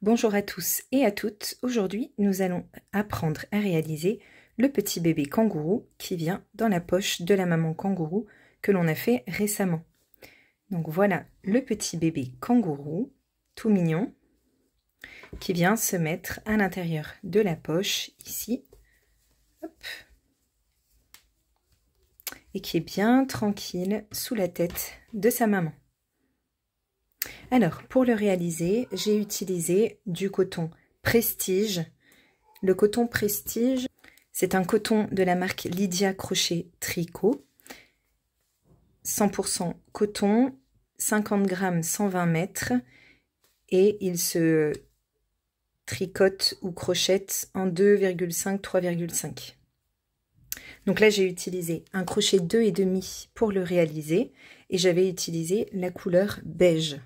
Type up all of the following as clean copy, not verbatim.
Bonjour à tous et à toutes. Aujourd'hui, nous allons apprendre à réaliser le petit bébé kangourou qui vient dans la poche de la maman kangourou que l'on a fait récemment. Donc voilà le petit bébé kangourou, tout mignon, qui vient se mettre à l'intérieur de la poche ici. Hop. Et qui est bien tranquille sous la tête de sa maman. Alors, pour le réaliser, j'ai utilisé du coton Prestige. Le coton Prestige, c'est un coton de la marque Lydia Crochet Tricot. 100% coton, 50 grammes, 120 mètres. Et il se tricote ou crochette en 2,5, 3,5. Donc là, j'ai utilisé un crochet 2,5 pour le réaliser. Et j'avais utilisé la couleur beige.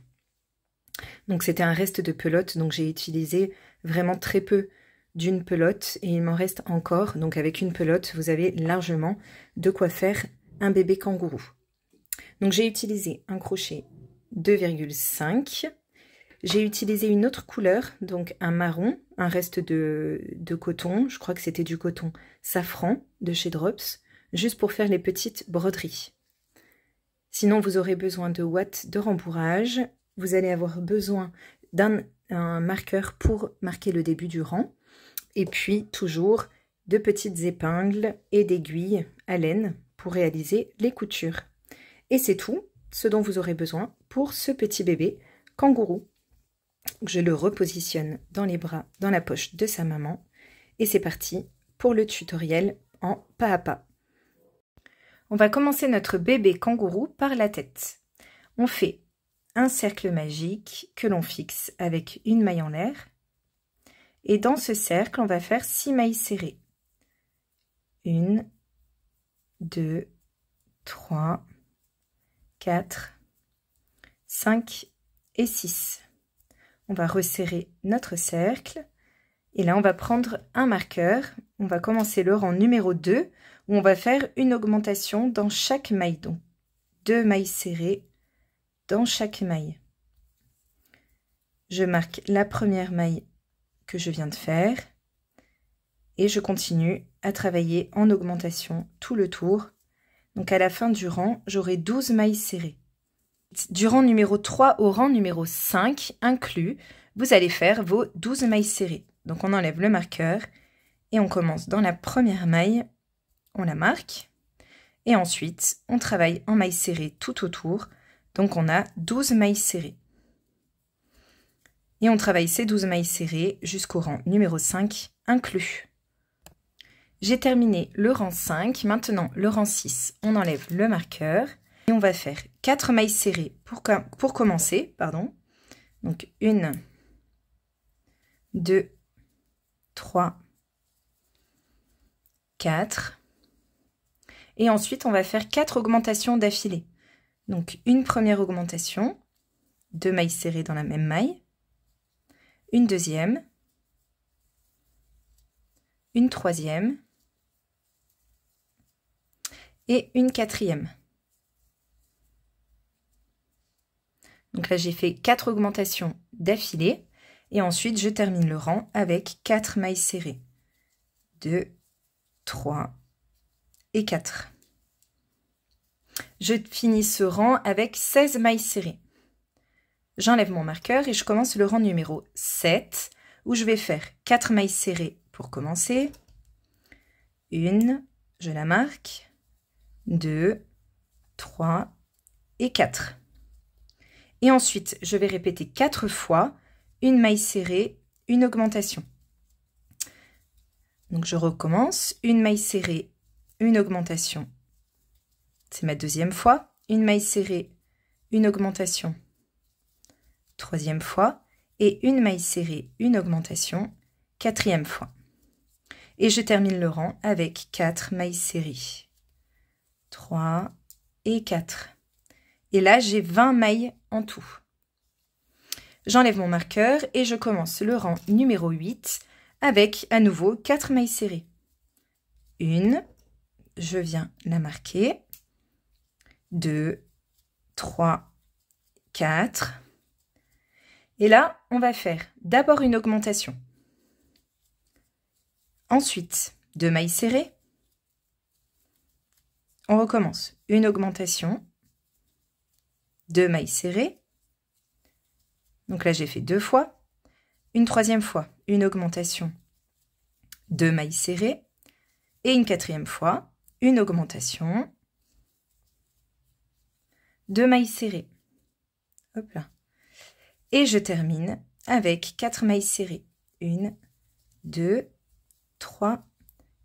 Donc c'était un reste de pelote, donc j'ai utilisé vraiment très peu d'une pelote et il m'en reste encore. Donc avec une pelote, vous avez largement de quoi faire un bébé kangourou. Donc j'ai utilisé un crochet 2,5. J'ai utilisé une autre couleur, donc un marron, un reste de coton. Je crois que c'était du coton safran de chez Drops, juste pour faire les petites broderies. Sinon, vous aurez besoin de ouates de rembourrage. Vous allez avoir besoin d'un marqueur pour marquer le début du rang. Et puis, toujours de petites épingles et d'aiguilles à laine pour réaliser les coutures. Et c'est tout ce dont vous aurez besoin pour ce petit bébé kangourou. Je le repositionne dans les bras, dans la poche de sa maman. Et c'est parti pour le tutoriel en pas à pas. On va commencer notre bébé kangourou par la tête. On fait un cercle magique que l'on fixe avec une maille en l'air. Et dans ce cercle, on va faire 6 mailles serrées. 1, 2, 3, 4, 5 et 6. On va resserrer notre cercle. Et là, on va prendre un marqueur. On va commencer le rang numéro 2, où on va faire une augmentation dans chaque maille. Donc, 2 mailles serrées dans chaque maille. Je marque la première maille que je viens de faire. Et je continue à travailler en augmentation tout le tour. Donc, à la fin du rang, j'aurai 12 mailles serrées. Du rang numéro 3 au rang numéro 5 inclus, vous allez faire vos 12 mailles serrées. Donc on enlève le marqueur et on commence dans la première maille, on la marque. Et ensuite, on travaille en mailles serrées tout autour. Donc on a 12 mailles serrées. Et on travaille ces 12 mailles serrées jusqu'au rang numéro 5 inclus. J'ai terminé le rang 5, maintenant le rang 6, on enlève le marqueur. Et on va faire 4 mailles serrées pour commencer. Donc 1, 2, 3, 4. Et ensuite, on va faire 4 augmentations d'affilée. Donc, une première augmentation, 2 mailles serrées dans la même maille, une deuxième, une troisième et une quatrième. Donc là, j'ai fait 4 augmentations d'affilée. Et ensuite, je termine le rang avec 4 mailles serrées. 2, 3 et 4. Je finis ce rang avec 16 mailles serrées. J'enlève mon marqueur et je commence le rang numéro 7, où je vais faire 4 mailles serrées pour commencer. 1, je la marque. 2, 3 et 4. Et ensuite, je vais répéter 4 fois une maille serrée, une augmentation. Donc je recommence, une maille serrée, une augmentation. C'est ma deuxième fois, une maille serrée, une augmentation. Troisième fois, et une maille serrée, une augmentation, quatrième fois. Et je termine le rang avec 4 mailles serrées. 3 et 4. Et là, j'ai 20 mailles en tout. J'enlève mon marqueur et je commence le rang numéro 8 avec à nouveau 4 mailles serrées. 1, je viens la marquer. 2, 3, 4. Et là, on va faire d'abord une augmentation. Ensuite, 2 mailles serrées. On recommence. Une augmentation, 2 mailles serrées. Donc là, j'ai fait 2 fois. Une troisième fois, une augmentation, 2 mailles serrées. Et une quatrième fois, une augmentation, 2 mailles serrées. Hop là. Et je termine avec 4 mailles serrées. 1, 2, 3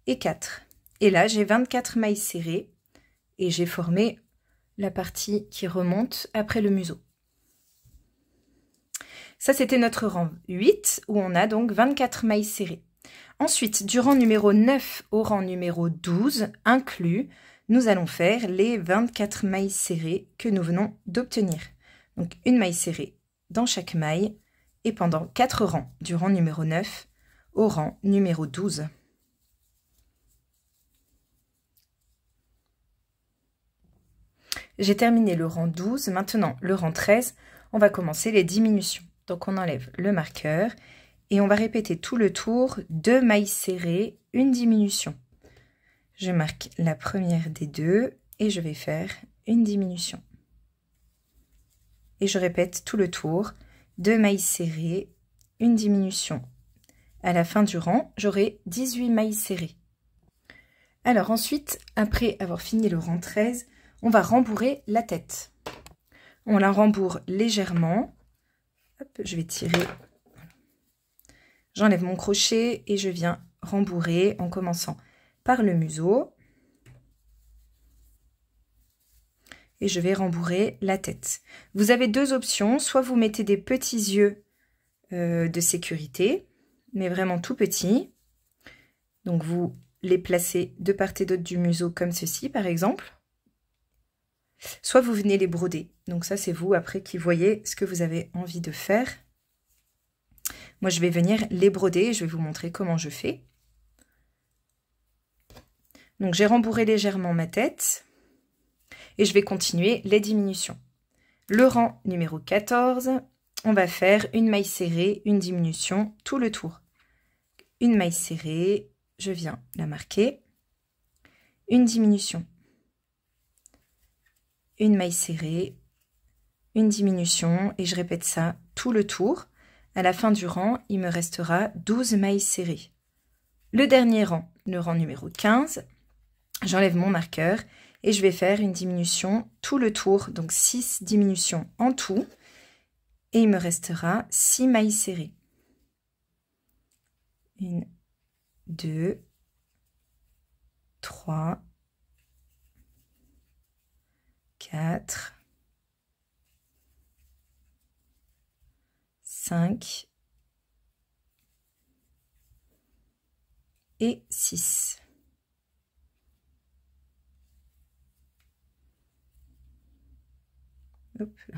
et 4. Et là, j'ai 24 mailles serrées et j'ai formé la partie qui remonte après le museau. Ça, c'était notre rang 8 où on a donc 24 mailles serrées. Ensuite, du rang numéro 9 au rang numéro 12 inclus, nous allons faire les 24 mailles serrées que nous venons d'obtenir. Donc une maille serrée dans chaque maille et pendant 4 rangs, du rang numéro 9 au rang numéro 12. J'ai terminé le rang 12, maintenant le rang 13, on va commencer les diminutions. Donc on enlève le marqueur et on va répéter tout le tour, 2 mailles serrées, une diminution. Je marque la première des deux et je vais faire une diminution. Et je répète tout le tour, 2 mailles serrées, une diminution. À la fin du rang, j'aurai 18 mailles serrées. Alors ensuite, après avoir fini le rang 13, on va rembourrer la tête. On la rembourre légèrement. Hop, je vais tirer. J'enlève mon crochet et je viens rembourrer en commençant par le museau. Et je vais rembourrer la tête. Vous avez 2 options, soit vous mettez des petits yeux de sécurité, mais vraiment tout petits. Donc vous les placez de part et d'autre du museau comme ceci par exemple. Soit vous venez les broder. Donc ça c'est vous après qui voyez ce que vous avez envie de faire. Moi je vais venir les broder et je vais vous montrer comment je fais. Donc j'ai rembourré légèrement ma tête. Et je vais continuer les diminutions. Le rang numéro 14, on va faire une maille serrée, une diminution, tout le tour. Une maille serrée, je viens la marquer. Une diminution. Une maille serrée, une diminution, et je répète ça tout le tour. À la fin du rang, il me restera 12 mailles serrées. Le dernier rang, le rang numéro 15, j'enlève mon marqueur. Et je vais faire une diminution tout le tour, donc 6 diminutions en tout. Et il me restera 6 mailles serrées. 1, 2, 3, 4, 5 et 6. Hop là.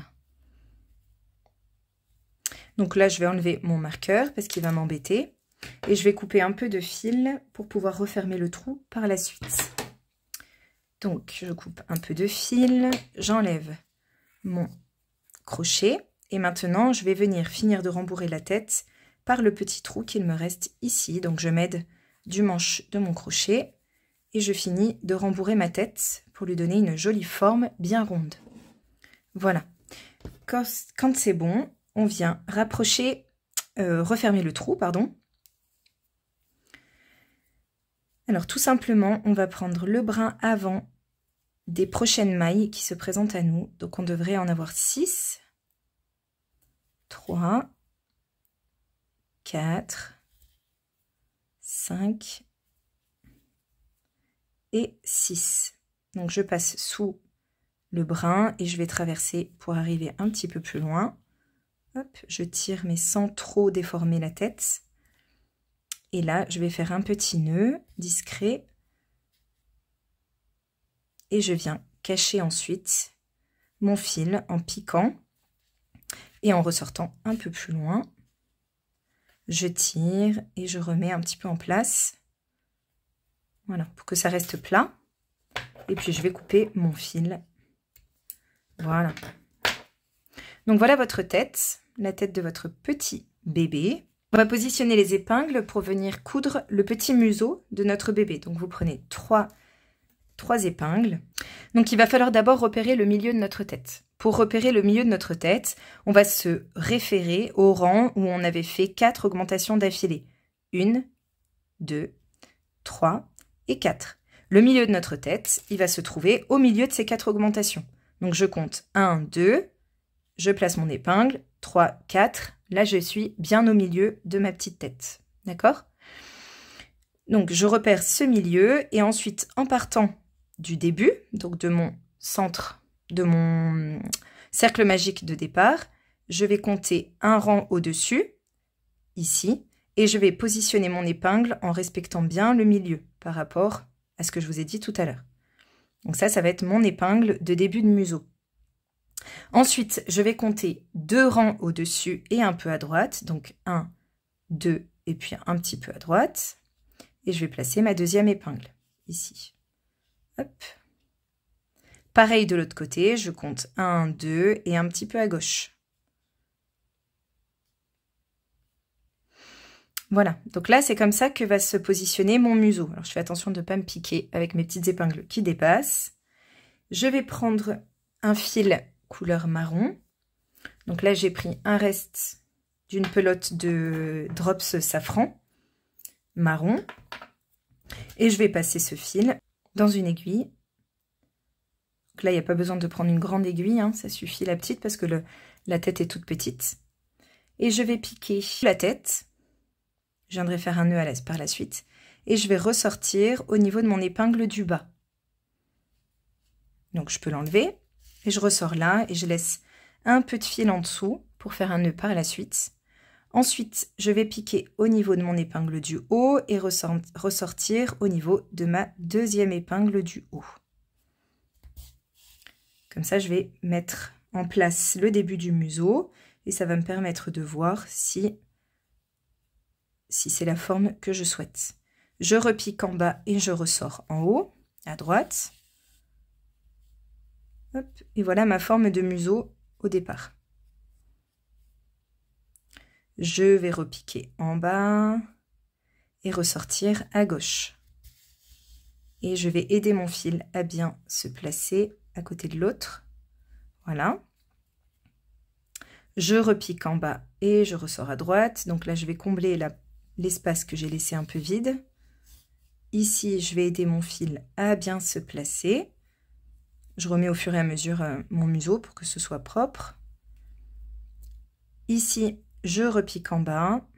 Donc là, je vais enlever mon marqueur parce qu'il va m'embêter. Et je vais couper un peu de fil pour pouvoir refermer le trou par la suite. Donc, je coupe un peu de fil, j'enlève mon crochet. Et maintenant, je vais venir finir de rembourrer la tête par le petit trou qu'il me reste ici. Donc, je m'aide du manche de mon crochet et je finis de rembourrer ma tête pour lui donner une jolie forme bien ronde. Voilà. Quand c'est bon, on vient rapprocher, refermer le trou, pardon. Alors, tout simplement, on va prendre le brin avant des prochaines mailles qui se présentent à nous. Donc, on devrait en avoir 6, 3, 4, 5 et 6. Donc, je passe sous le brin et je vais traverser pour arriver un petit peu plus loin. Hop, je tire mais sans trop déformer la tête. Et là, je vais faire un petit nœud discret. Et je viens cacher ensuite mon fil en piquant et en ressortant un peu plus loin. Je tire et je remets un petit peu en place. Voilà, pour que ça reste plat. Et puis je vais couper mon fil. Voilà. Donc voilà votre tête. la tête de votre petit bébé. On va positionner les épingles pour venir coudre le petit museau de notre bébé. Donc vous prenez trois épingles. Donc il va falloir d'abord repérer le milieu de notre tête. Pour repérer le milieu de notre tête, on va se référer au rang où on avait fait 4 augmentations d'affilée. 1, 2, 3 et 4. Le milieu de notre tête, il va se trouver au milieu de ces 4 augmentations. Donc je compte 1, 2, je place mon épingle, 3, 4. Là, je suis bien au milieu de ma petite tête. D'accord? Donc je repère ce milieu et ensuite, en partant du début, donc de mon centre, de mon cercle magique de départ, je vais compter un rang au-dessus, ici, et je vais positionner mon épingle en respectant bien le milieu par rapport à ce que je vous ai dit tout à l'heure. Donc ça va être mon épingle de début de museau. Ensuite, je vais compter 2 rangs au-dessus et un peu à droite, donc 1, 2 et puis un petit peu à droite. Et je vais placer ma deuxième épingle, ici. Hop. Pareil de l'autre côté, je compte 1, 2 et un petit peu à gauche. Voilà, donc là c'est comme ça que va se positionner mon museau. Alors je fais attention de ne pas me piquer avec mes petites épingles qui dépassent. Je vais prendre un fil couleur marron. Donc là j'ai pris un reste d'une pelote de drops safran marron. Et je vais passer ce fil dans une aiguille. Donc là il n'y a pas besoin de prendre une grande aiguille, hein, ça suffit la petite parce que la tête est toute petite. Et je vais piquer la tête. Je viendrai faire un nœud par la suite. Et je vais ressortir au niveau de mon épingle du bas. Donc je peux l'enlever. Et je ressors là et je laisse un peu de fil en dessous pour faire un nœud par la suite. Ensuite, je vais piquer au niveau de mon épingle du haut et ressortir au niveau de ma deuxième épingle du haut. Comme ça, je vais mettre en place le début du museau et ça va me permettre de voir si c'est la forme que je souhaite. Je repique en bas et je ressors en haut, à droite. Hop, et voilà ma forme de museau au départ. Je vais repiquer en bas et ressortir à gauche. Et je vais aider mon fil à bien se placer à côté de l'autre. Voilà. Je repique en bas et je ressors à droite. Donc là, je vais combler l'espace que j'ai laissé un peu vide. Ici, je vais aider mon fil à bien se placer. Je remets au fur et à mesure mon museau pour que ce soit propre. Ici, je repique en bas.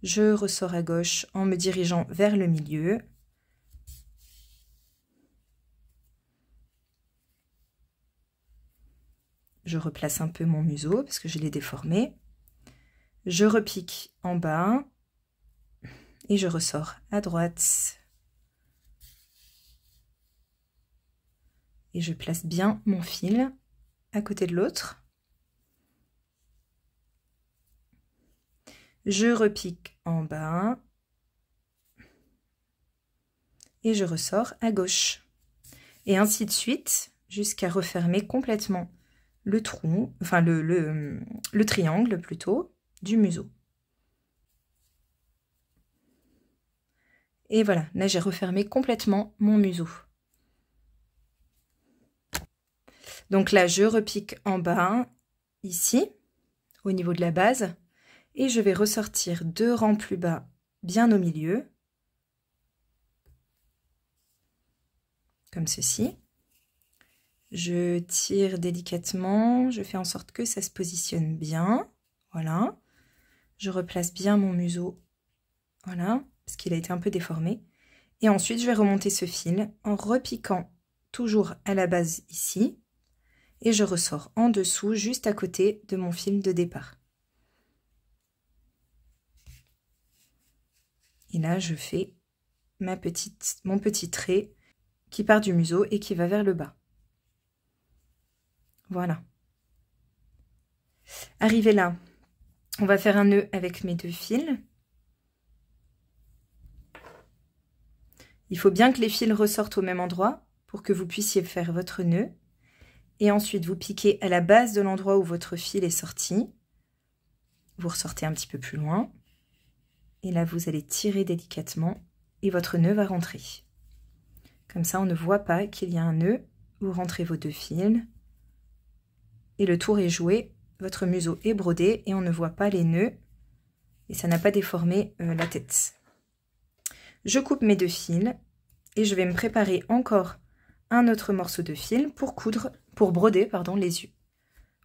Je ressors à gauche en me dirigeant vers le milieu. Je replace un peu mon museau parce que je l'ai déformé. Je repique en bas et je ressors à droite. Et je place bien mon fil à côté de l'autre. Je repique en bas et je ressors à gauche. Et ainsi de suite jusqu'à refermer complètement le trou, enfin le triangle plutôt, du museau. Et voilà, là j'ai refermé complètement mon museau. Donc là je repique en bas, ici, au niveau de la base, et je vais ressortir 2 rangs plus bas, bien au milieu, comme ceci. Je tire délicatement, je fais en sorte que ça se positionne bien, voilà. Je replace bien mon museau, voilà, parce qu'il a été un peu déformé. Et ensuite, je vais remonter ce fil en repiquant toujours à la base ici. Et je ressors en dessous, juste à côté de mon fil de départ. Et là, je fais mon petit trait qui part du museau et qui va vers le bas. Voilà. Arrivé là, on va faire un nœud avec mes 2 fils. Il faut bien que les fils ressortent au même endroit pour que vous puissiez faire votre nœud. Et ensuite, vous piquez à la base de l'endroit où votre fil est sorti. vous ressortez un petit peu plus loin. Et là, vous allez tirer délicatement et votre nœud va rentrer. Comme ça, on ne voit pas qu'il y a un nœud. Vous rentrez vos 2 fils. Et le tour est joué. Votre museau est brodé et on ne voit pas les nœuds. Et ça n'a pas déformé la tête. Je coupe mes 2 fils et je vais me préparer encore un autre morceau de fil pour broder, pardon, les yeux.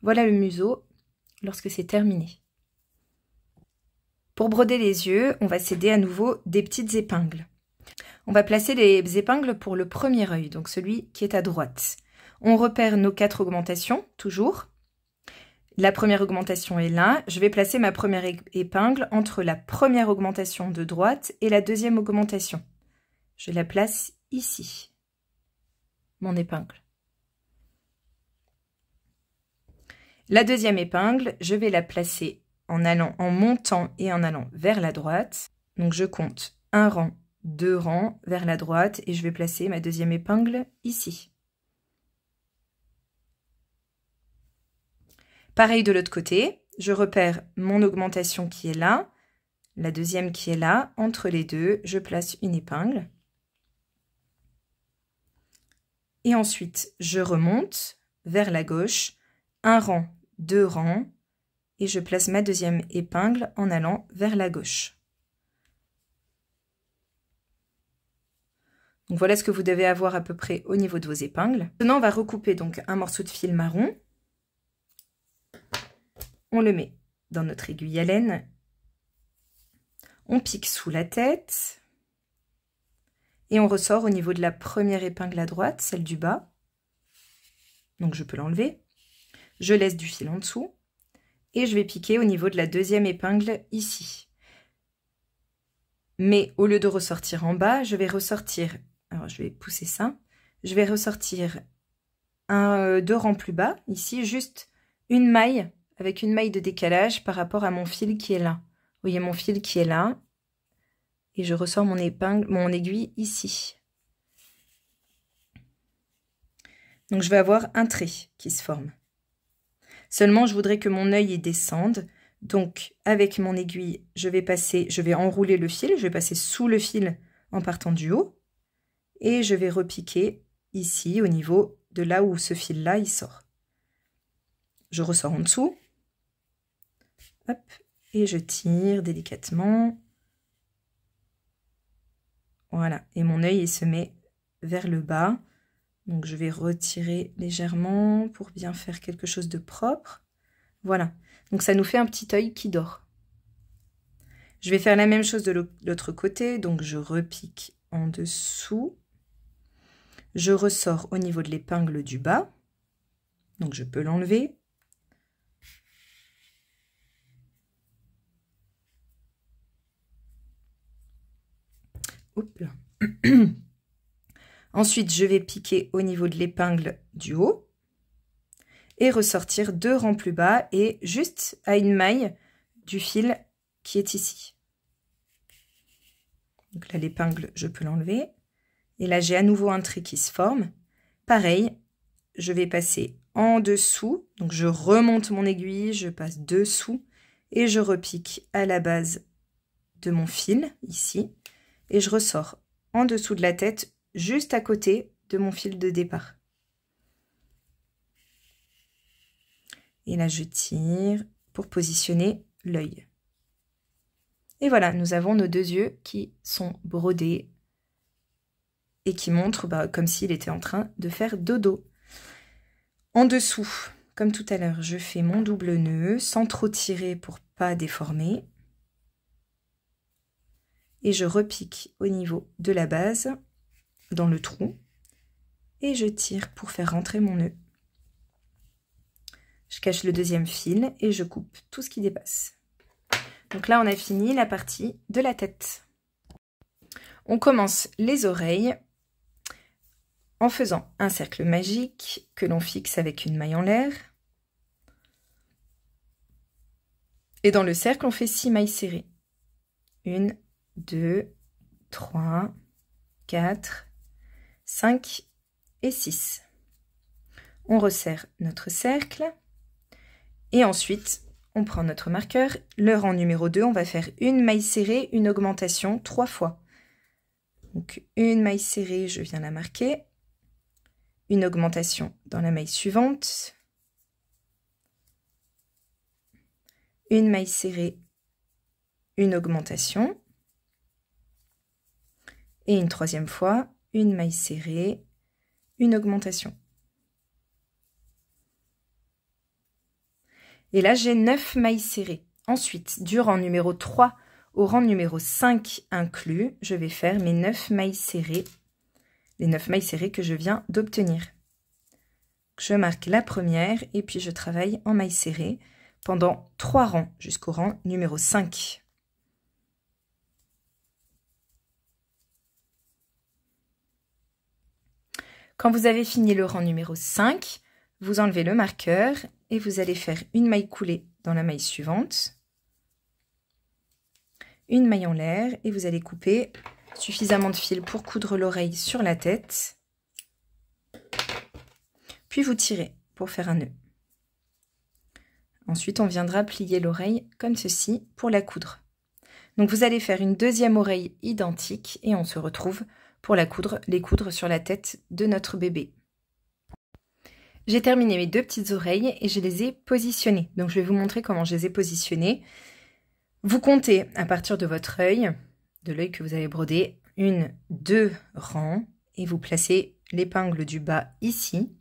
Voilà le museau lorsque c'est terminé. Pour broder les yeux, on va s'aider à nouveau des petites épingles. On va placer les épingles pour le premier œil, donc celui qui est à droite. On repère nos 4 augmentations, toujours. La première augmentation est là. Je vais placer ma première épingle entre la première augmentation de droite et la deuxième augmentation. Je la place ici, mon épingle. La deuxième épingle, je vais la placer en montant et en allant vers la droite. Donc je compte 1 rang, 2 rangs vers la droite et je vais placer ma deuxième épingle ici. Pareil de l'autre côté, je repère mon augmentation qui est là, la deuxième qui est là, entre les deux, je place une épingle. Et ensuite, je remonte vers la gauche, 1 rang, 2 rangs, et je place ma deuxième épingle en allant vers la gauche. Donc voilà ce que vous devez avoir à peu près au niveau de vos épingles. Maintenant, on va recouper donc un morceau de fil marron. On le met dans notre aiguille à laine. On pique sous la tête. Et on ressort au niveau de la première épingle à droite, celle du bas. Donc je peux l'enlever. Je laisse du fil en dessous. Et je vais piquer au niveau de la deuxième épingle ici. Mais au lieu de ressortir en bas, je vais ressortir, alors je vais pousser ça, je vais ressortir 2 rangs plus bas, ici juste une maille, avec une maille de décalage par rapport à mon fil qui est là. Vous voyez mon fil qui est là, et je ressors mon aiguille ici. Donc je vais avoir un trait qui se forme. Seulement, je voudrais que mon œil y descende. Donc, avec mon aiguille, je vais enrouler le fil. Je vais passer sous le fil en partant du haut. Et je vais repiquer ici, au niveau de là où ce fil-là, il sort. Je ressors en dessous. Hop, et je tire délicatement. Voilà. Et mon œil, il se met vers le bas. Donc, je vais retirer légèrement pour bien faire quelque chose de propre. Voilà. Donc, ça nous fait un petit œil qui dort. Je vais faire la même chose de l'autre côté. Donc, je repique en dessous. Je ressors au niveau de l'épingle du bas. Donc, je peux l'enlever. Oups là. Ensuite, je vais piquer au niveau de l'épingle du haut et ressortir 2 rangs plus bas et juste à une maille du fil qui est ici. Donc là, l'épingle, je peux l'enlever. Et là, j'ai à nouveau un trait qui se forme. Pareil, je vais passer en dessous. Donc, je remonte mon aiguille, je passe dessous et je repique à la base de mon fil, ici. Et je ressors en dessous de la tête, juste à côté de mon fil de départ. Et là, je tire pour positionner l'œil. Et voilà, nous avons nos 2 yeux qui sont brodés et qui montrent comme s'il était en train de faire dodo. En dessous, comme tout à l'heure, je fais mon double nœud sans trop tirer pour pas déformer. Et je repique au niveau de la base, dans le trou, et je tire pour faire rentrer mon nœud. Je cache le deuxième fil et je coupe tout ce qui dépasse. Donc là, on a fini la partie de la tête. On commence les oreilles en faisant un cercle magique que l'on fixe avec une maille en l'air. Et dans le cercle, on fait 6 mailles serrées. 1, 2, 3, 4, 5 et 6. On resserre notre cercle et ensuite on prend notre marqueur. Le rang numéro 2, on va faire une maille serrée, une augmentation 3 fois. Donc une maille serrée, je viens la marquer. Une augmentation dans la maille suivante. Une maille serrée, une augmentation. Et une troisième fois, une maille serrée, une augmentation. Et là, j'ai 9 mailles serrées. Ensuite, du rang numéro 3 au rang numéro 5 inclus, je vais faire mes 9 mailles serrées, les 9 mailles serrées que je viens d'obtenir. Je marque la première et puis je travaille en mailles serrées pendant 3 rangs jusqu'au rang numéro 5. Quand vous avez fini le rang numéro 5, vous enlevez le marqueur et vous allez faire une maille coulée dans la maille suivante, une maille en l'air et vous allez couper suffisamment de fil pour coudre l'oreille sur la tête, puis vous tirez pour faire un nœud. Ensuite, on viendra plier l'oreille comme ceci pour la coudre. Donc vous allez faire une deuxième oreille identique et on se retrouve pour les coudre sur la tête de notre bébé. J'ai terminé mes 2 petites oreilles et je les ai positionnées. Donc je vais vous montrer comment je les ai positionnées. Vous comptez à partir de votre œil, de l'œil que vous avez brodé, 1, 2 rangs et vous placez l'épingle du bas ici.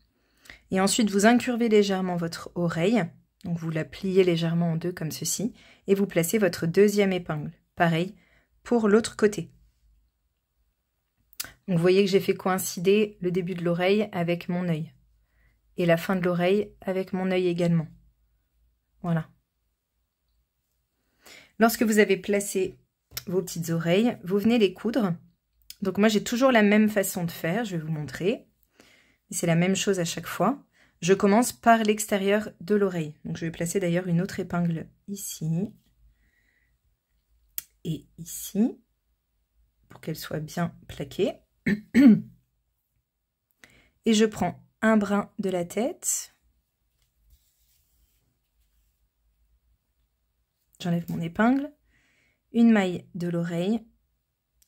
Et ensuite vous incurvez légèrement votre oreille. Donc vous la pliez légèrement en 2 comme ceci et vous placez votre deuxième épingle. Pareil pour l'autre côté. Donc vous voyez que j'ai fait coïncider le début de l'oreille avec mon œil. Et la fin de l'oreille avec mon œil également. Voilà. Lorsque vous avez placé vos petites oreilles, vous venez les coudre. Donc moi j'ai toujours la même façon de faire, je vais vous montrer. C'est la même chose à chaque fois. Je commence par l'extérieur de l'oreille. Donc je vais placer d'ailleurs une autre épingle ici. Et ici. Pour qu'elle soit bien plaquée. Et je prends un brin de la tête. J'enlève mon épingle. Une maille de l'oreille.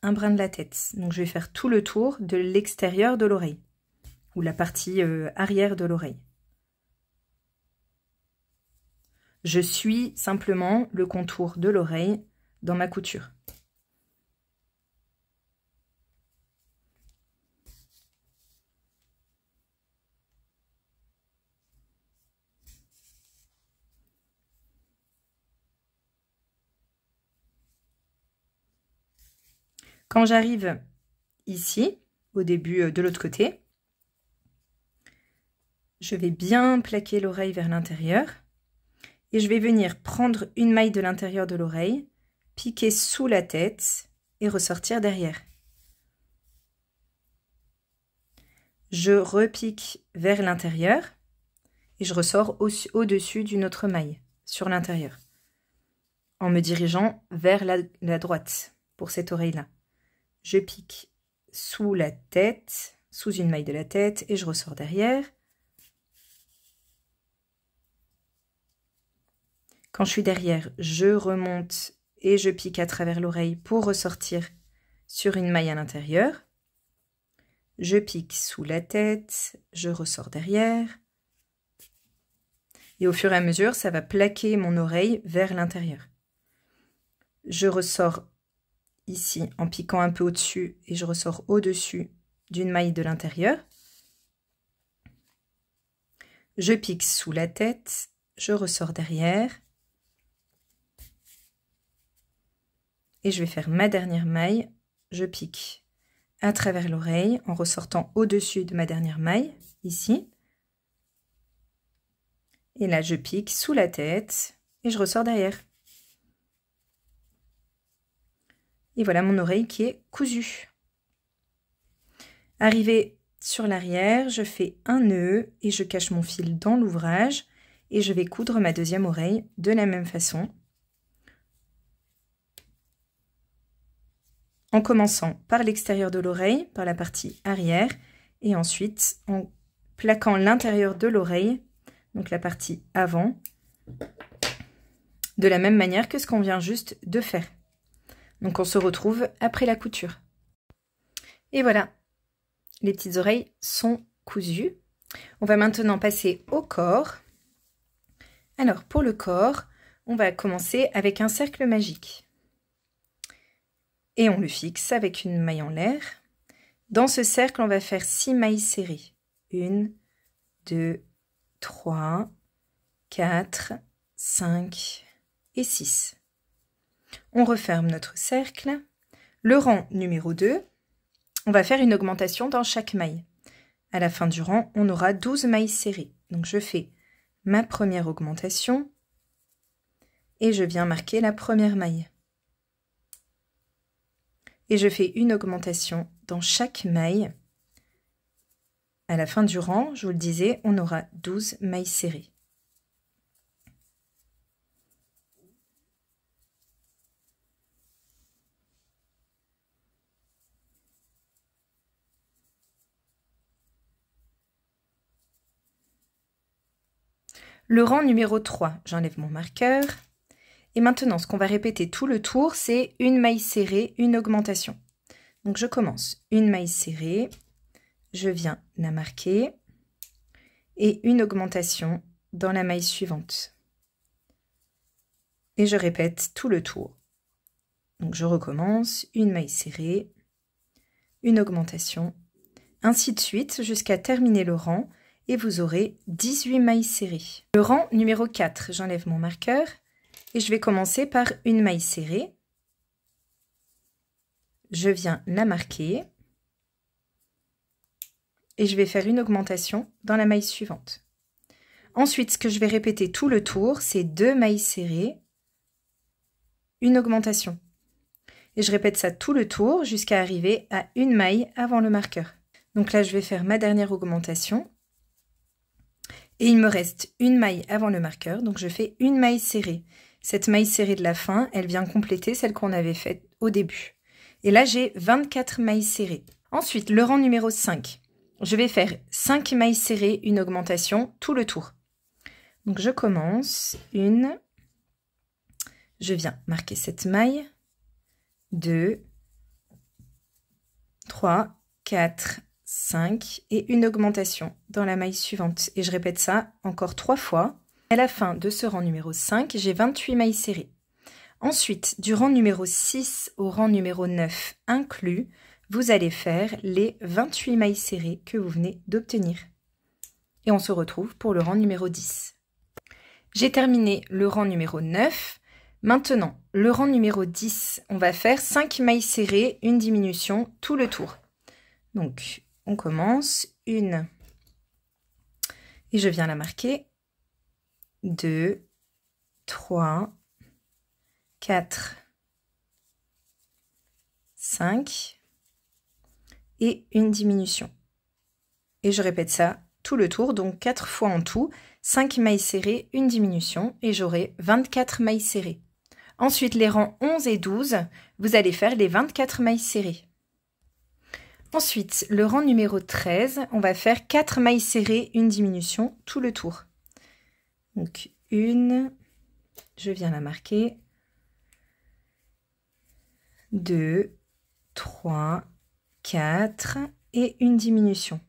Un brin de la tête. Donc je vais faire tout le tour de l'extérieur de l'oreille. Ou la partie arrière de l'oreille. Je suis simplement le contour de l'oreille dans ma couture. Quand j'arrive ici, au début de l'autre côté, je vais bien plaquer l'oreille vers l'intérieur et je vais venir prendre une maille de l'intérieur de l'oreille, piquer sous la tête et ressortir derrière. Je repique vers l'intérieur et je ressors au-dessus d'une autre maille sur l'intérieur en me dirigeant vers la droite pour cette oreille-là. Je pique sous la tête, sous une maille de la tête et je ressors derrière. Quand je suis derrière, je remonte et je pique à travers l'oreille pour ressortir sur une maille à l'intérieur. Je pique sous la tête, je ressors derrière. Et au fur et à mesure, ça va plaquer mon oreille vers l'intérieur. Je ressors ici en piquant un peu au-dessus et je ressors au-dessus d'une maille de l'intérieur. Je pique sous la tête, je ressors derrière. Et je vais faire ma dernière maille, je pique à travers l'oreille en ressortant au-dessus de ma dernière maille, ici. Et là, je pique sous la tête et je ressors derrière. Et voilà mon oreille qui est cousue. Arrivé sur l'arrière, je fais un nœud et je cache mon fil dans l'ouvrage et je vais coudre ma deuxième oreille de la même façon. En commençant par l'extérieur de l'oreille, par la partie arrière, et ensuite en plaquant l'intérieur de l'oreille, donc la partie avant, de la même manière que ce qu'on vient juste de faire. Donc on se retrouve après la couture. Et voilà, les petites oreilles sont cousues. On va maintenant passer au corps. Alors pour le corps, on va commencer avec un cercle magique. Et on le fixe avec une maille en l'air. Dans ce cercle, on va faire 6 mailles serrées. 1, 2, 3, 4, 5 et 6. On referme notre cercle. Le rang numéro 2, on va faire une augmentation dans chaque maille. À la fin du rang, on aura 12 mailles serrées. Donc je fais ma première augmentation et je viens marquer la première maille. Et je fais une augmentation dans chaque maille. À la fin du rang, je vous le disais, on aura 12 mailles serrées. Le rang numéro 3, j'enlève mon marqueur. Et maintenant, ce qu'on va répéter tout le tour, c'est une maille serrée, une augmentation. Donc je commence une maille serrée, je viens la marquer et une augmentation dans la maille suivante. Et je répète tout le tour. Donc je recommence, une maille serrée, une augmentation, ainsi de suite jusqu'à terminer le rang et vous aurez 18 mailles serrées. Le rang numéro 4, j'enlève mon marqueur et je vais commencer par une maille serrée. Je viens la marquer et je vais faire une augmentation dans la maille suivante. Ensuite, ce que je vais répéter tout le tour, c'est 2 mailles serrées, une augmentation. Et je répète ça tout le tour jusqu'à arriver à une maille avant le marqueur. Donc là, je vais faire ma dernière augmentation. Et il me reste une maille avant le marqueur, donc je fais une maille serrée. Cette maille serrée de la fin, elle vient compléter celle qu'on avait faite au début. Et là, j'ai 24 mailles serrées. Ensuite, le rang numéro 5. Je vais faire 5 mailles serrées, une augmentation, tout le tour. Donc je commence, une, je viens marquer cette maille, 2, 3, 4, 5 et une augmentation dans la maille suivante. Et je répète ça encore 3 fois. À la fin de ce rang numéro 5, j'ai 28 mailles serrées. Ensuite, du rang numéro 6 au rang numéro 9 inclus, vous allez faire les 28 mailles serrées que vous venez d'obtenir. Et on se retrouve pour le rang numéro 10. J'ai terminé le rang numéro 9. Maintenant, le rang numéro 10, on va faire 5 mailles serrées, une diminution, tout le tour. Donc, on commence, une, et je viens la marquer, 2, 3, 4, 5, et une diminution. Et je répète ça tout le tour, donc 4 fois en tout, 5 mailles serrées, une diminution, et j'aurai 24 mailles serrées. Ensuite, les rangs 11 et 12, vous allez faire les 24 mailles serrées. Ensuite, le rang numéro 13, on va faire 4 mailles serrées, une diminution, tout le tour. Donc, une, je viens la marquer, 2, 3, 4 et une diminution.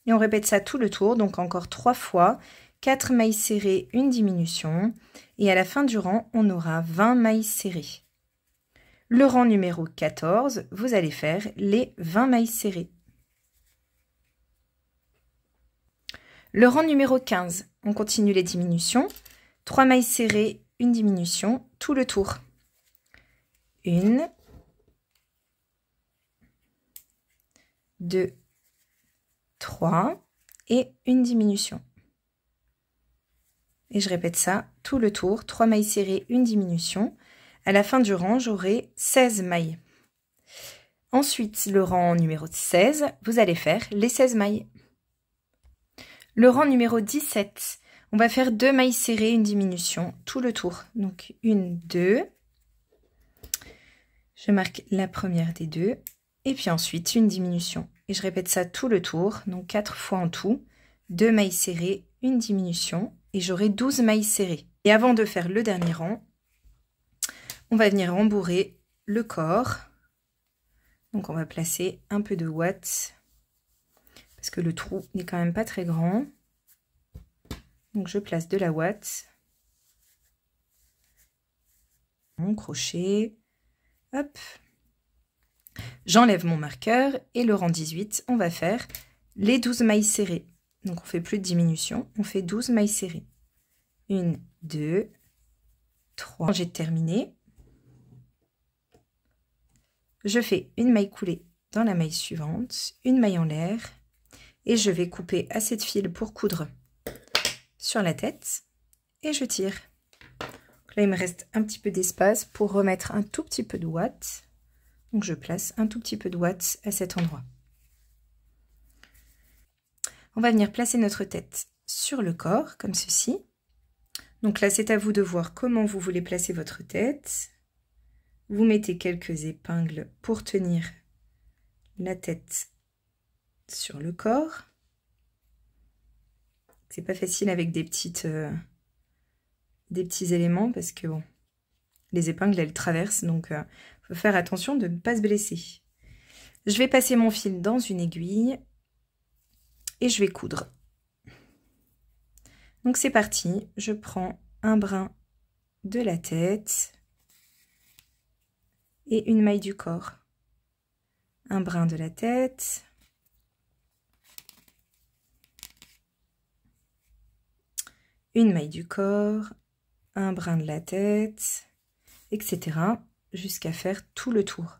Et on répète ça tout le tour, donc encore 3 fois, 4 mailles serrées, une diminution. Et à la fin du rang, on aura 20 mailles serrées. Le rang numéro 14, vous allez faire les 20 mailles serrées. Le rang numéro 15, on continue les diminutions. 3 mailles serrées, une diminution, tout le tour. Une, 2, 3 et une diminution. Et je répète ça tout le tour, 3 mailles serrées, une diminution. À la fin du rang, j'aurai 16 mailles. Ensuite, le rang numéro 16, vous allez faire les 16 mailles. Le rang numéro 17, on va faire 2 mailles serrées, une diminution, tout le tour. Donc, une, 2. Je marque la première des 2. Et puis ensuite, une diminution. Et je répète ça tout le tour, donc 4 fois en tout. 2 mailles serrées, une diminution. Et j'aurai 12 mailles serrées. Et avant de faire le dernier rang, on va venir rembourrer le corps. Donc on va placer un peu de ouate parce que le trou n'est quand même pas très grand. Donc je place de la ouate. Mon crochet. Hop. J'enlève mon marqueur et le rang 18, on va faire les 12 mailles serrées. Donc on fait plus de diminution, on fait 12 mailles serrées. 1, 2, 3. J'ai terminé. Je fais une maille coulée dans la maille suivante, une maille en l'air et je vais couper assez de fil pour coudre sur la tête et je tire. Donc là il me reste un petit peu d'espace pour remettre un tout petit peu de ouate. Donc je place un tout petit peu de ouate à cet endroit. On va venir placer notre tête sur le corps comme ceci. Donc là c'est à vous de voir comment vous voulez placer votre tête. Vous mettez quelques épingles pour tenir la tête sur le corps. C'est pas facile avec des petits éléments parce que bon, les épingles elles traversent, donc faut faire attention de ne pas se blesser. Je vais passer mon fil dans une aiguille et je vais coudre. Donc c'est parti, je prends un brin de la tête et une maille du corps. Un brin de la tête, une maille du corps, un brin de la tête, etc. jusqu'à faire tout le tour.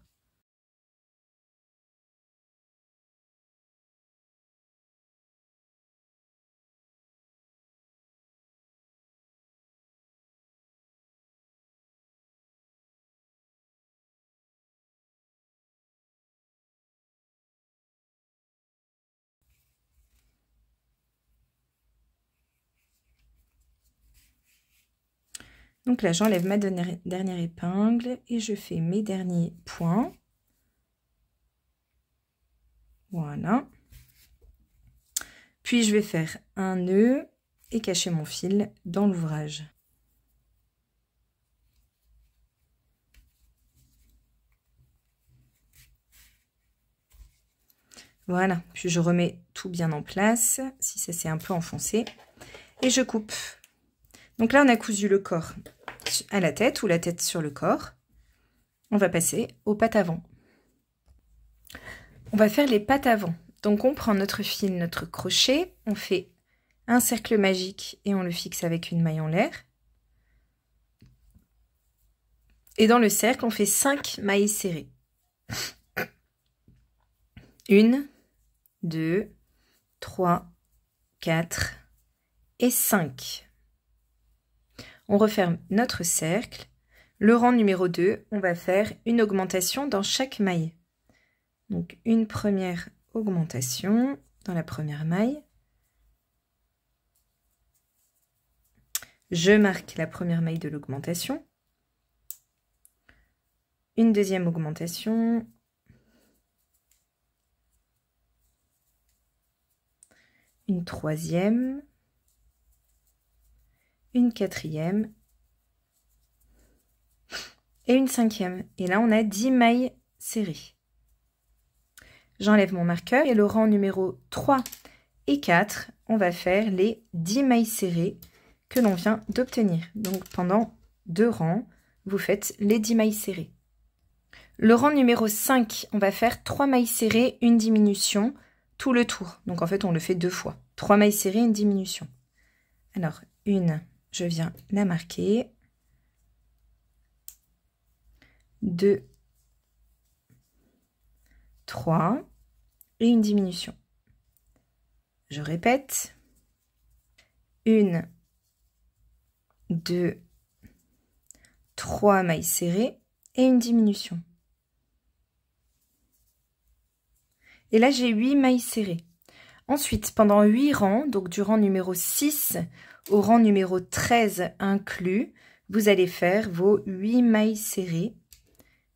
Donc là, j'enlève ma dernière épingle et je fais mes derniers points. Voilà. Puis je vais faire un nœud et cacher mon fil dans l'ouvrage. Voilà, puis je remets tout bien en place, si ça s'est un peu enfoncé, et je coupe. Donc là, on a cousu le corps à la tête ou la tête sur le corps. On va passer aux pattes avant. On va faire les pattes avant. Donc on prend notre fil, notre crochet, on fait un cercle magique et on le fixe avec une maille en l'air. Et dans le cercle, on fait 5 mailles serrées. 1, 2, 3, 4 et 5. On referme notre cercle. Le rang numéro 2, on va faire une augmentation dans chaque maille. Donc une première augmentation dans la première maille. Je marque la première maille de l'augmentation. Une deuxième augmentation. Une troisième. Une quatrième. Et une cinquième. Et là, on a 10 mailles serrées. J'enlève mon marqueur et le rang numéro 3 et 4, on va faire les 10 mailles serrées que l'on vient d'obtenir. Donc pendant 2 rangs, vous faites les 10 mailles serrées. Le rang numéro 5, on va faire 3 mailles serrées, une diminution, tout le tour. Donc en fait, on le fait 2 fois. 3 mailles serrées, une diminution. Alors, une, je viens la marquer. 2, 3 et une diminution. Je répète. 1, 2, 3 mailles serrées et une diminution. Et là, j'ai 8 mailles serrées. Ensuite, pendant 8 rangs, donc du rang numéro 6 au rang numéro 13 inclus, vous allez faire vos 8 mailles serrées.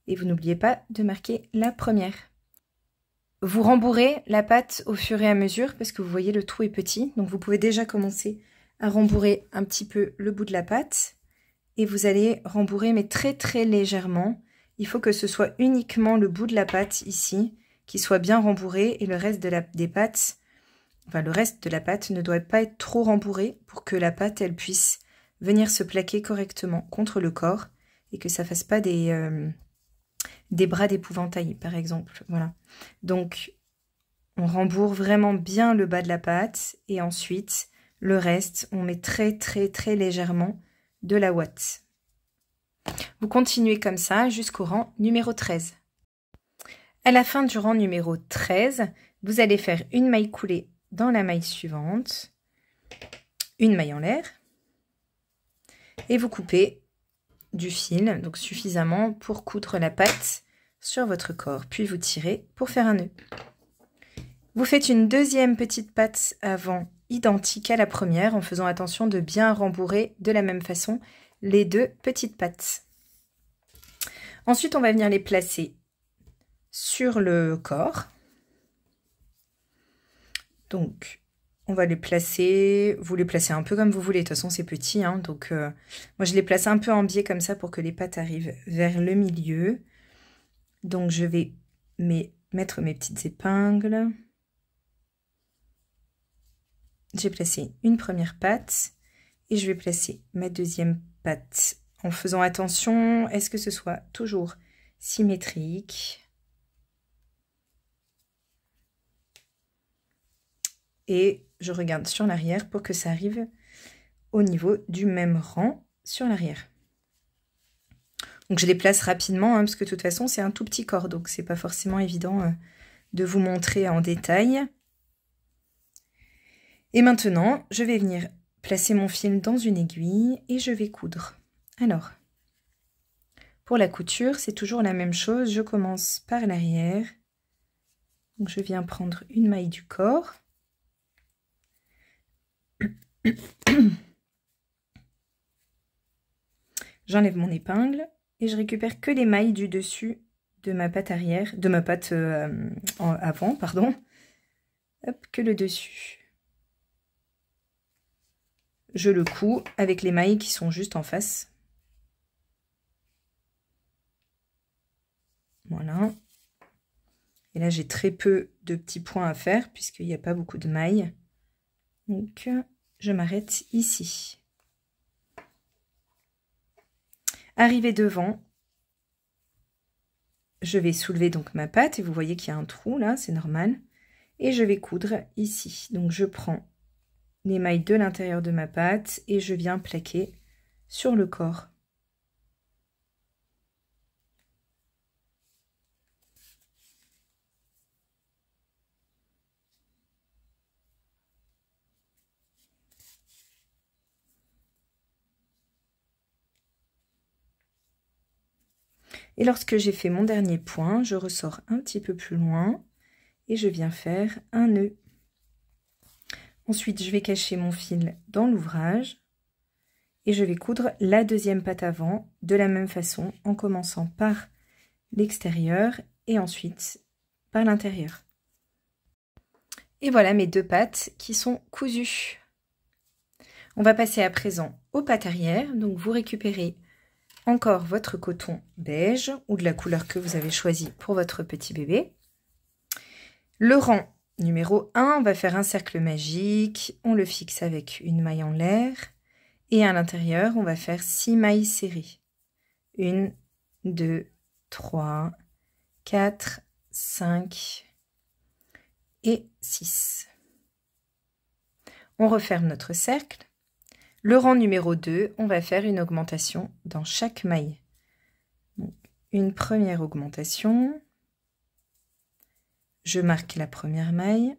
Et vous n'oubliez pas de marquer la première. Vous rembourrez la patte au fur et à mesure parce que vous voyez le trou est petit. Donc vous pouvez déjà commencer à rembourrer un petit peu le bout de la patte. et vous allez rembourrer, mais très très légèrement. Il faut que ce soit uniquement le bout de la pâte ici qui soit bien rembourré et le reste des pâtes, enfin le reste de la pâte ne doit pas être trop rembourré pour que la pâte elle puisse venir se plaquer correctement contre le corps et que ça fasse pas des bras d'épouvantail par exemple. Voilà. Donc on rembourre vraiment bien le bas de la pâte et ensuite le reste on met très très très légèrement de la ouate. Vous continuez comme ça jusqu'au rang numéro 13. À la fin du rang numéro 13, vous allez faire une maille coulée dans la maille suivante, une maille en l'air, et vous coupez du fil, donc suffisamment pour coudre la pâte sur votre corps, puis vous tirez pour faire un nœud. Vous faites une deuxième petite patte avant identique à la première en faisant attention de bien rembourrer de la même façon les deux petites pattes. Ensuite, on va venir les placer sur le corps. Donc, on va les placer, vous les placez un peu comme vous voulez, de toute façon c'est petit, hein, donc moi je les place un peu en biais comme ça pour que les pattes arrivent vers le milieu. Donc je vais mettre mes petites épingles. J'ai placé une première patte et je vais placer ma deuxième patte en faisant attention à ce que ce soit toujours symétrique. Et je regarde sur l'arrière pour que ça arrive au niveau du même rang sur l'arrière. Donc je les place rapidement, hein, parce que de toute façon c'est un tout petit corps, donc c'est pas forcément évident de vous montrer en détail. Et maintenant, je vais venir placer mon fil dans une aiguille et je vais coudre. Alors, pour la couture, c'est toujours la même chose, je commence par l'arrière. Donc je viens prendre une maille du corps. J'enlève mon épingle et je récupère que les mailles du dessus de ma patte arrière, de ma patte avant, pardon. Hop, que le dessus. Je le couds avec les mailles qui sont juste en face. Voilà. Et là, j'ai très peu de petits points à faire puisqu'il n'y a pas beaucoup de mailles. Donc, je m'arrête ici. Arrivé devant, je vais soulever donc ma patte et vous voyez qu'il y a un trou là, c'est normal. Et je vais coudre ici. Donc, je prends les mailles de l'intérieur de ma patte et je viens plaquer sur le corps. Et lorsque j'ai fait mon dernier point, je ressors un petit peu plus loin et je viens faire un nœud. Ensuite, je vais cacher mon fil dans l'ouvrage et je vais coudre la deuxième patte avant de la même façon en commençant par l'extérieur et ensuite par l'intérieur. Et voilà mes deux pattes qui sont cousues. On va passer à présent aux pattes arrière. Donc vous récupérez encore votre coton beige ou de la couleur que vous avez choisi pour votre petit bébé. Le rang numéro 1, on va faire un cercle magique. On le fixe avec une maille en l'air. Et à l'intérieur, on va faire 6 mailles serrées. 1, 2, 3, 4, 5 et 6. On referme notre cercle. Le rang numéro 2, on va faire une augmentation dans chaque maille. Donc, une première augmentation. Je marque la première maille.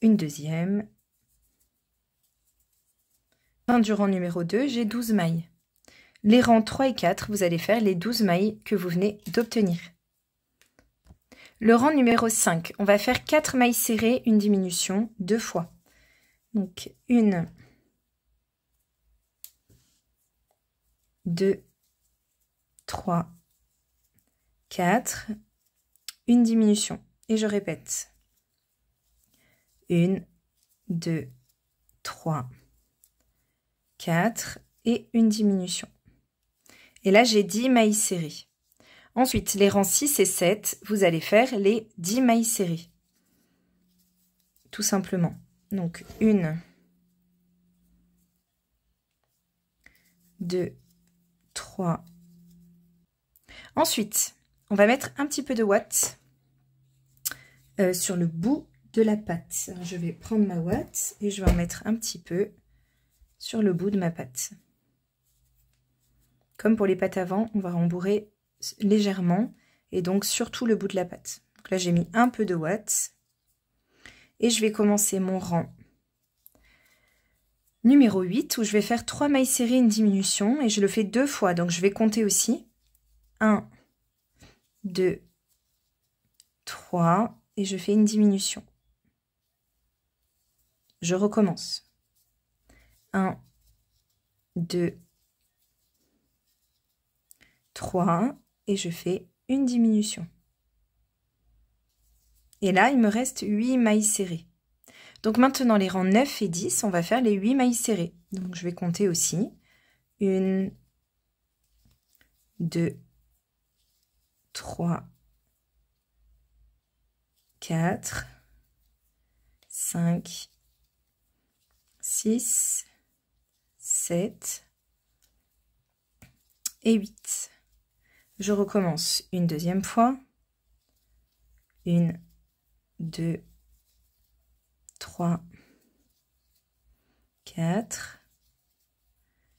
Une deuxième. Fin du rang numéro 2, j'ai 12 mailles. Les rangs 3 et 4, vous allez faire les 12 mailles que vous venez d'obtenir. Le rang numéro 5, on va faire 4 mailles serrées, une diminution 2 fois. Donc 1, 2, 3, 4, une diminution. Et je répète. 1, 2, 3, 4 et une diminution. Et là, j'ai 10 mailles serrées. Ensuite, les rangs 6 et 7, vous allez faire les 10 mailles serrées. Tout simplement. Donc, 1, 2, 3. Ensuite, on va mettre un petit peu de ouate sur le bout de la patte. Alors, je vais prendre ma ouate et je vais en mettre un petit peu sur le bout de ma patte. Comme pour les pattes avant, on va rembourrer légèrement et donc surtout le bout de la patte. Donc là, j'ai mis un peu de ouate et je vais commencer mon rang numéro 8 où je vais faire 3 mailles serrées, une diminution et je le fais 2 fois. Donc je vais compter aussi 1, 2, 3 et je fais une diminution. Je recommence. 1, 2, 3 et je fais une diminution. Et là, il me reste 8 mailles serrées. Donc maintenant, les rangs 9 et 10, on va faire les 8 mailles serrées. Donc je vais compter aussi. 1, 2, 3, 4, 5, 6, 7 et 8. Je recommence une deuxième fois. 1, 2, 3, 4,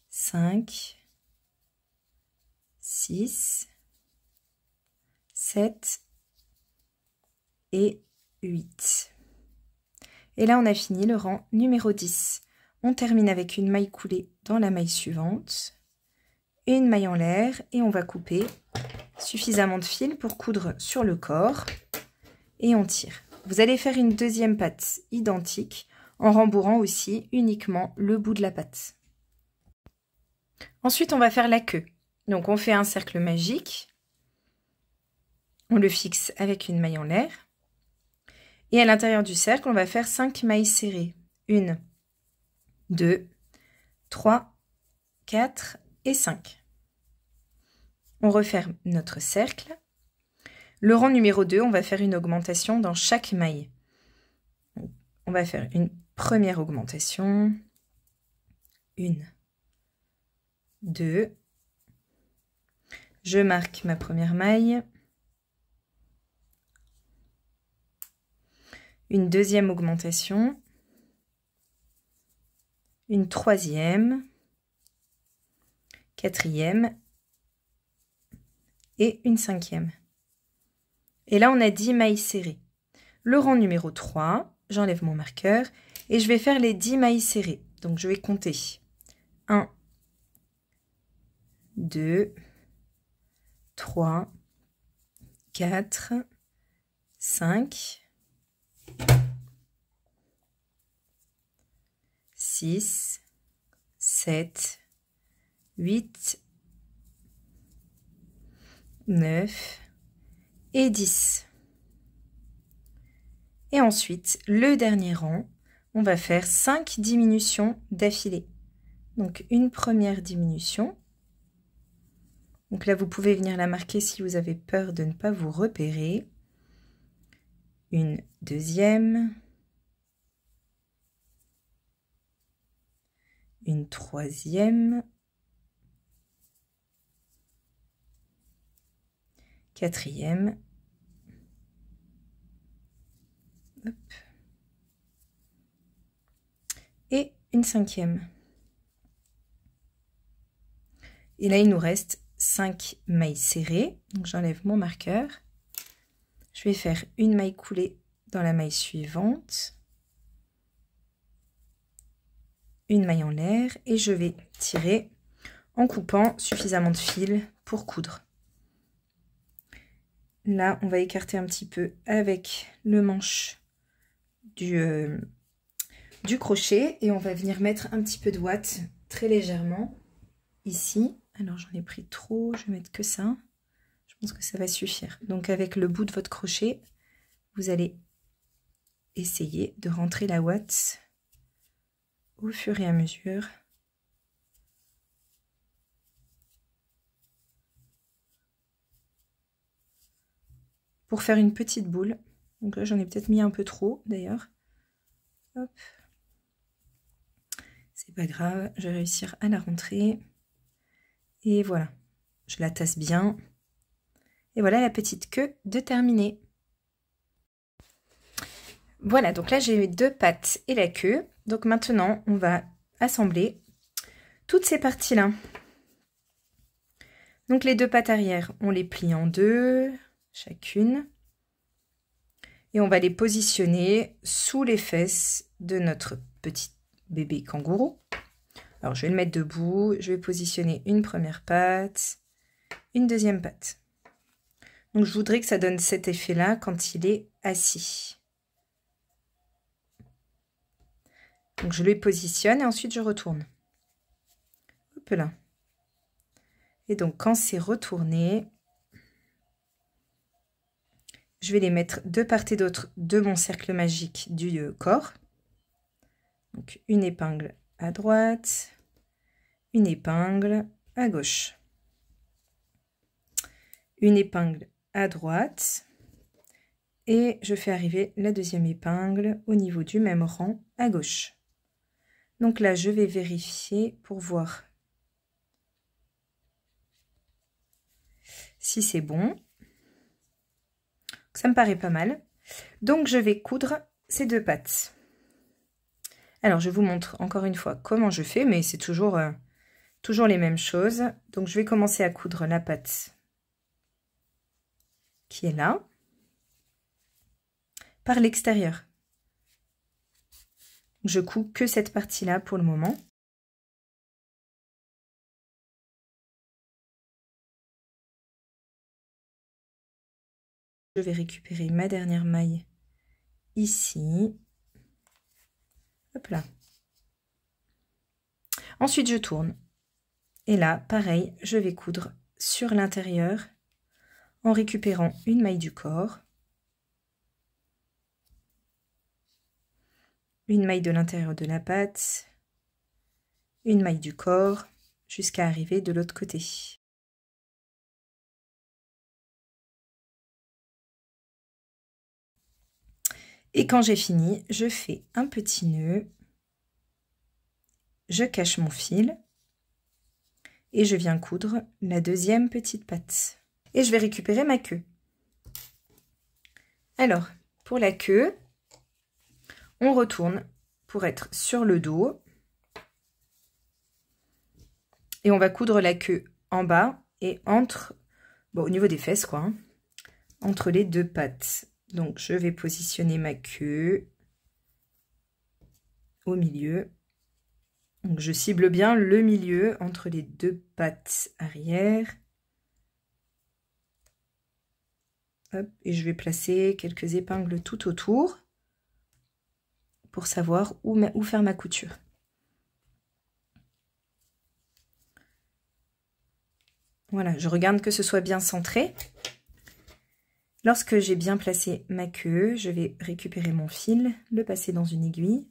5, 6, 7 et 8. Et là, on a fini le rang numéro 10. On termine avec une maille coulée dans la maille suivante, une maille en l'air et on va couper suffisamment de fil pour coudre sur le corps et on tire. Vous allez faire une deuxième patte identique en rembourrant aussi uniquement le bout de la patte. Ensuite, on va faire la queue. Donc, on fait un cercle magique. On le fixe avec une maille en l'air. Et à l'intérieur du cercle, on va faire 5 mailles serrées. 1, 2, 3, 4 et 5. On referme notre cercle. Le rang numéro 2, on va faire une augmentation dans chaque maille. On va faire une première augmentation. 1, 2. Je marque ma première maille. Une deuxième augmentation. Une troisième. Quatrième. Et une cinquième. Et là, on a 10 mailles serrées. Le rang numéro 3, j'enlève mon marqueur et je vais faire les 10 mailles serrées. Donc, je vais compter 1, 2, 3, 4, 5, 6, 7, 8, 9 et 10. Et ensuite, le dernier rang, on va faire 5 diminutions d'affilée. Donc, une première diminution. Donc là, vous pouvez venir la marquer si vous avez peur de ne pas vous repérer. Une deuxième. Une troisième. Quatrième. Hop. Et une cinquième. Et là, il nous reste 5 mailles serrées. Donc, j'enlève mon marqueur. Je vais faire une maille coulée dans la maille suivante. Une maille en l'air. Et je vais tirer en coupant suffisamment de fil pour coudre. Là, on va écarter un petit peu avec le manche du crochet. Et on va venir mettre un petit peu de ouate très légèrement ici. Alors, j'en ai pris trop, je vais mettre que ça. Je pense que ça va suffire. Donc, avec le bout de votre crochet, vous allez essayer de rentrer la ouate au fur et à mesure pour faire une petite boule. Donc là, j'en ai peut-être mis un peu trop, d'ailleurs. Hop. C'est pas grave, je vais réussir à la rentrer. Et voilà, je la tasse bien. Et voilà la petite queue de terminée. Voilà, donc là j'ai mes 2 pattes et la queue. Donc maintenant, on va assembler toutes ces parties-là. Donc les 2 pattes arrière, on les plie en 2, chacune. Et on va les positionner sous les fesses de notre petit bébé kangourou. Alors je vais le mettre debout, je vais positionner une première patte, une deuxième patte. Donc je voudrais que ça donne cet effet-là quand il est assis. Donc je les positionne et ensuite je retourne. Hop là. Et donc quand c'est retourné, je vais les mettre de part et d'autre de mon cercle magique du corps. Donc une épingle à droite, une épingle à gauche. Une épingle à droite. Et je fais arriver la deuxième épingle au niveau du même rang à gauche. Donc là, je vais vérifier pour voir si c'est bon. Ça me paraît pas mal. Donc je vais coudre ces 2 pattes. Alors je vous montre encore une fois comment je fais, mais c'est toujours les mêmes choses. Donc je vais commencer à coudre la patte qui est là, par l'extérieur. Je couds que cette partie-là pour le moment. Je vais récupérer ma dernière maille ici. Hop là. Ensuite, je tourne. Et là, pareil, je vais coudre sur l'intérieur en récupérant une maille du corps, une maille de l'intérieur de la patte, une maille du corps, jusqu'à arriver de l'autre côté. Et quand j'ai fini, je fais un petit nœud, je cache mon fil et je viens coudre la deuxième petite patte. Et je vais récupérer ma queue. Alors, pour la queue, on retourne pour être sur le dos. Et on va coudre la queue en bas et entre, bon, au niveau des fesses, quoi, hein, entre les 2 pattes. Donc, je vais positionner ma queue au milieu. Donc, je cible bien le milieu entre les 2 pattes arrière. Hop, et je vais placer quelques épingles tout autour pour savoir où faire ma couture. Voilà, je regarde que ce soit bien centré. Lorsque j'ai bien placé ma queue, je vais récupérer mon fil, le passer dans une aiguille.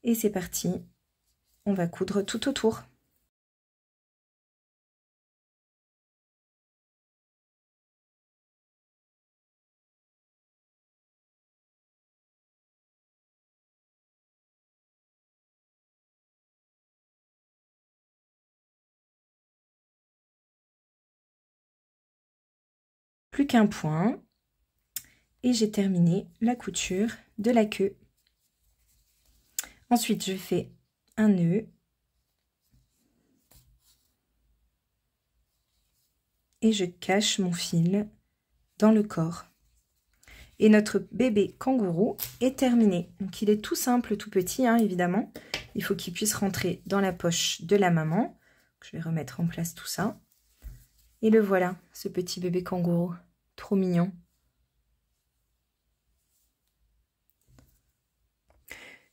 Et c'est parti, on va coudre tout autour. Plus qu'un point et j'ai terminé la couture de la queue. Ensuite, je fais un nœud et je cache mon fil dans le corps. Et notre bébé kangourou est terminé. Donc il est tout simple, tout petit, hein, évidemment. Il faut qu'il puisse rentrer dans la poche de la maman. Je vais remettre en place tout ça. Et le voilà, ce petit bébé kangourou. Trop mignon.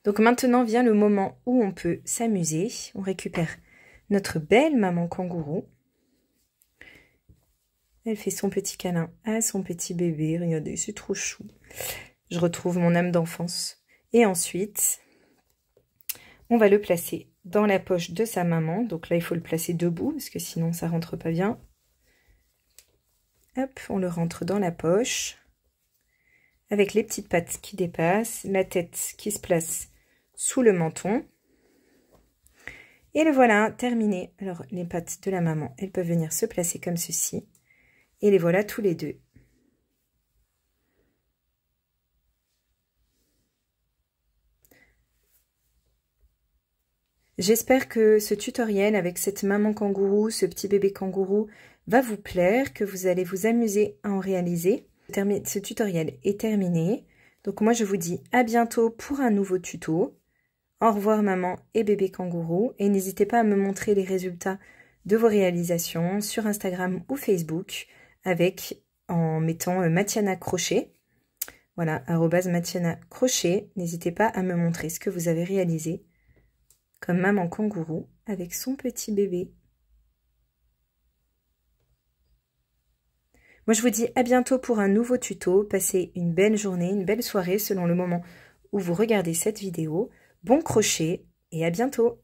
Donc maintenant vient le moment où on peut s'amuser. On récupère notre belle maman kangourou. Elle fait son petit câlin à son petit bébé. Regardez, c'est trop chou. Je retrouve mon âme d'enfance. Et ensuite, on va le placer dans la poche de sa maman. Donc là, il faut le placer debout parce que sinon, ça rentre pas bien. Hop, on le rentre dans la poche, avec les petites pattes qui dépassent, la tête qui se place sous le menton. Et le voilà, terminé. Alors, les pattes de la maman, elles peuvent venir se placer comme ceci. Et les voilà tous les deux. J'espère que ce tutoriel avec cette maman kangourou, ce petit bébé kangourou, va vous plaire, que vous allez vous amuser à en réaliser. Ce tutoriel est terminé. Donc moi, je vous dis à bientôt pour un nouveau tuto. Au revoir maman et bébé kangourou. Et n'hésitez pas à me montrer les résultats de vos réalisations sur Instagram ou Facebook en mettant Matiana Crochet. Voilà, @Matiana Crochet. N'hésitez pas à me montrer ce que vous avez réalisé comme maman kangourou avec son petit bébé. Moi, je vous dis à bientôt pour un nouveau tuto. Passez une belle journée, une belle soirée selon le moment où vous regardez cette vidéo. Bon crochet et à bientôt!